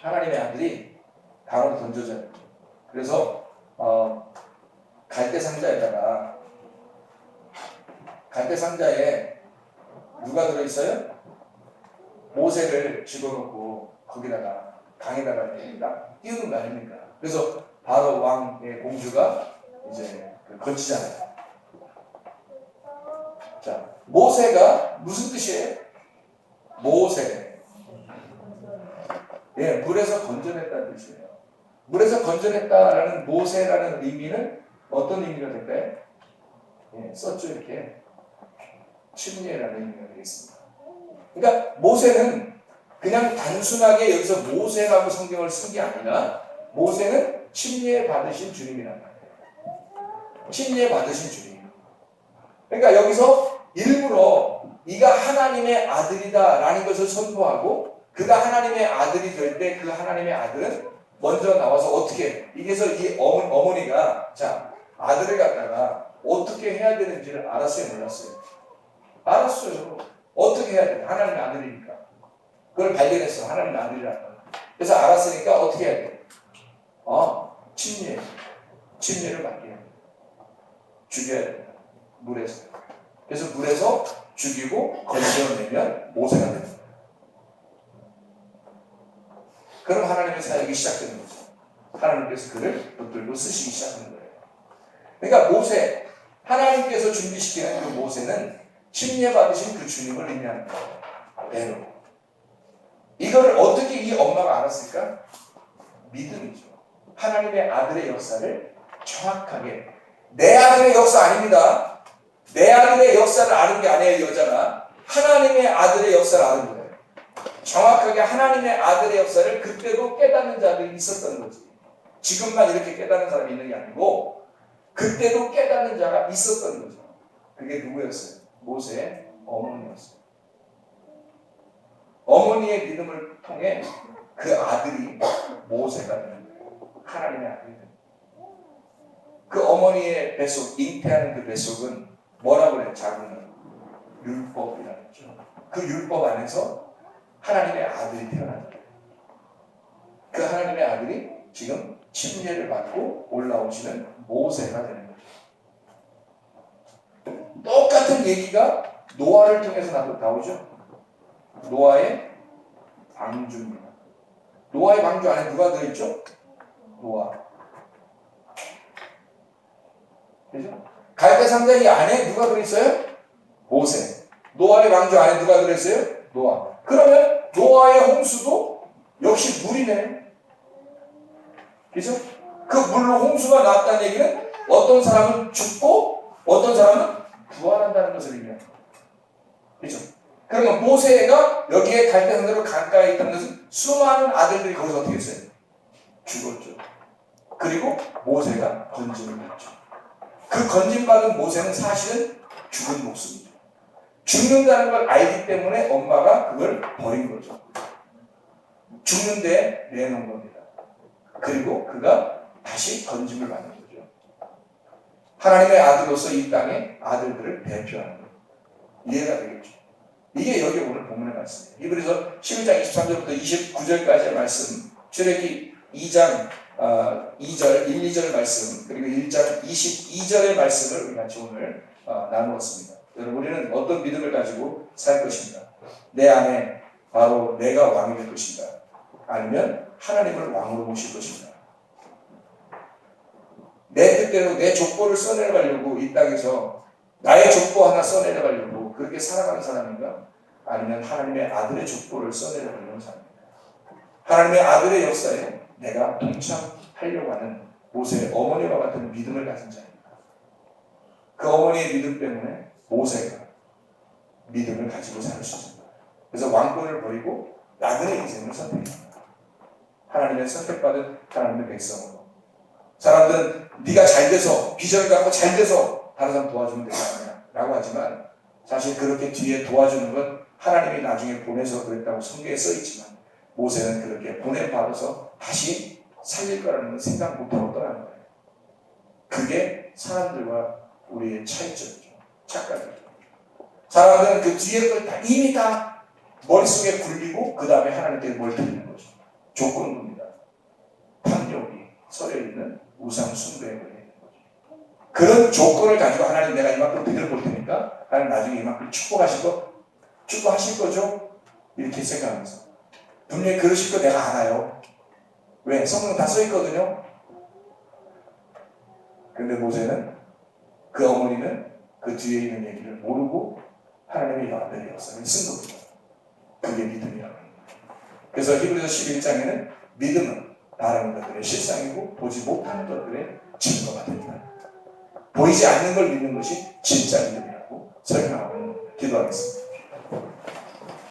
하나님의 아들이 강으로 던져져야 됩니다. 그래서 갈대 상자에 누가 들어있어요? 모세를 집어넣고 거기다가 강에다가 띄우는 거 아닙니까? 그래서 바로 왕의 공주가 이제 거치잖아요. 자, 모세가 무슨 뜻이에요? 모세. 예, 물에서 건져냈다는 뜻이에요. 물에서 건져냈다라는 모세라는 의미는 어떤 의미가 될까요? 예, 썼죠, 이렇게. 침례라는 의미가 되겠습니다. 그러니까 모세는 그냥 단순하게 여기서 모세라고 성경을 쓴 게 아니라 모세는 침례 받으신 주님이란 말이에요. 침례 받으신 주님. 그러니까 여기서 일부러 이가 하나님의 아들이다라는 것을 선포하고 그가 하나님의 아들이 될 때 그 하나님의 아들은 먼저 나와서 어떻게, 이게서 이 어머니가 자 아들을 갖다가 어떻게 해야 되는지를 알았어요, 몰랐어요? 알았어요. 어떻게 해야 돼? 하나님의 아들이니까. 그걸 발견했어. 하나님의 아들이라는 걸. 그래서 알았으니까 어떻게 해야 돼? 침례를 받게 해야 돼. 죽여야 돼. 물에서. 그래서 물에서 죽이고 건져내면 모세가 됩니다. 그럼 하나님의 사역이 시작되는 거죠. 하나님께서 그를 붙들고 쓰시기 시작하는 거예요. 그러니까 모세, 하나님께서 준비시키는 그 모세는 침례 받으신 그 주님을 의미하는 거예요. 배로. 이거를 어떻게 이 엄마가 알았을까? 믿음이죠. 하나님의 아들의 역사를 정확하게, 내 아들의 역사 아닙니다. 내 아들의 역사를 아는 게 아니에요, 여자가. 하나님의 아들의 역사를 아는 거예요. 정확하게 하나님의 아들의 역사를 그때도 깨닫는 자들이 있었던 거지. 지금만 이렇게 깨닫는 사람이 있는 게 아니고 그때도 깨닫는 자가 있었던 거죠. 그게 누구였어요? 모세의 어머니였어요. 어머니의 믿음을 통해 그 아들이 모세가 되는 거예요. 하나님의 아들이 되는 거예요. 그 어머니의 뱃속, 잉태하는 그 뱃속은 뭐라고 그래요? 작은 율법이라고 했죠. 그 율법 안에서 하나님의 아들이 태어난 거예요. 그 하나님의 아들이 지금 침례를 받고 올라오시는 모세가 되는 거죠. 똑같은 얘기가 노아를 통해서 나오죠. 노아의 방주입니다. 노아의 방주 안에 누가 들어있죠? 노아. 그죠? 갈대 상자의 안에 누가 들어있어요? 모세. 노아의 방주 안에 누가 들어있어요? 노아. 그러면 노아의 홍수도 역시 물이네. 그죠? 그 물로 홍수가 났다는 얘기는 어떤 사람은 죽고 어떤 사람은 부활한다는 것을 의미합니다. 그죠? 그러면 모세가 여기에 갈대상자로 강가에 있다는 것은 수많은 아들들이 거기서 어떻게 했어요? 죽었죠. 그리고 모세가 건짐을 받죠. 그 건짐받은 모세는 사실은 죽은 목숨이죠. 죽는다는 걸 알기 때문에 엄마가 그걸 버린 거죠. 죽는데 내놓은 겁니다. 그리고 그가 다시 건짐을 받는 거죠. 하나님의 아들로서 이 땅의 아들들을 대표하는 거예요. 이해가 되겠죠. 이게 여기 오늘 본문의 말씀이에요. 히브리서 11장 23절부터 29절까지의 말씀, 출애굽기 2장 2절, 1, 2절 말씀, 그리고 1장 22절의 말씀을 우리 같이 오늘 나누었습니다. 여러분, 우리는 어떤 믿음을 가지고 살 것인가? 내 안에 바로 내가 왕이 될 것인가? 아니면 하나님을 왕으로 모실 것인가? 내 뜻대로 내 족보를 써내려가려고 이 땅에서 나의 족보 하나 써내려가려고 그렇게 살아가는 사람인가? 아니면 하나님의 아들의 족보를 써내려가려는 사람인가? 하나님의 아들의 역사에 내가 동참하려고 하는 모세의 어머니와 같은 믿음을 가진 자입니다. 그 어머니의 믿음 때문에 모세가 믿음을 가지고 살 수 있습니다. 그래서 왕권을 버리고 나그네 인생을 선택합니다. 하나님의 선택받은 하나님의 백성으로. 사람들은 네가 잘 돼서 비전을 갖고 잘 돼서 다른 사람 도와주면 되지 않냐 라고 하지만 사실 그렇게 뒤에 도와주는 건 하나님이 나중에 보내서 그랬다고 성경에 써있지만 모세는 그렇게 보내받아서 다시 살릴 거라는 생각 못하고 떠나는 거예요. 그게 사람들과 우리의 차이점이죠. 착각이죠. 사람들은 그 뒤에 걸 다 이미 다 머릿속에 굴리고 그 다음에 하나님께 뭘 드리는 거죠. 조건부입니다. 탐욕이 서려있는 우상 숭배에 걸려있는 거죠. 그런 조건을 가지고 하나님 내가 이만큼 드려볼 테니까 하나님 나중에 이만큼 축복하실 거죠? 이렇게 생각하면서 분명히 그러실 거 내가 알아요. 왜? 성경 다 써있거든요. 근데 모세는 그 어머니는 그 뒤에 있는 얘기를 모르고 하나님의 아들의 역사를 쓴 겁니다. 그게 믿음이라고 합니다. 그래서 히브리서 11장에는 믿음은 바라는 것들의 실상이고 보지 못하는 것들의 증거가 됩니다. 보이지 않는 걸 믿는 것이 진짜 믿음이라고 설명하고 있는 겁니다. 기도하겠습니다.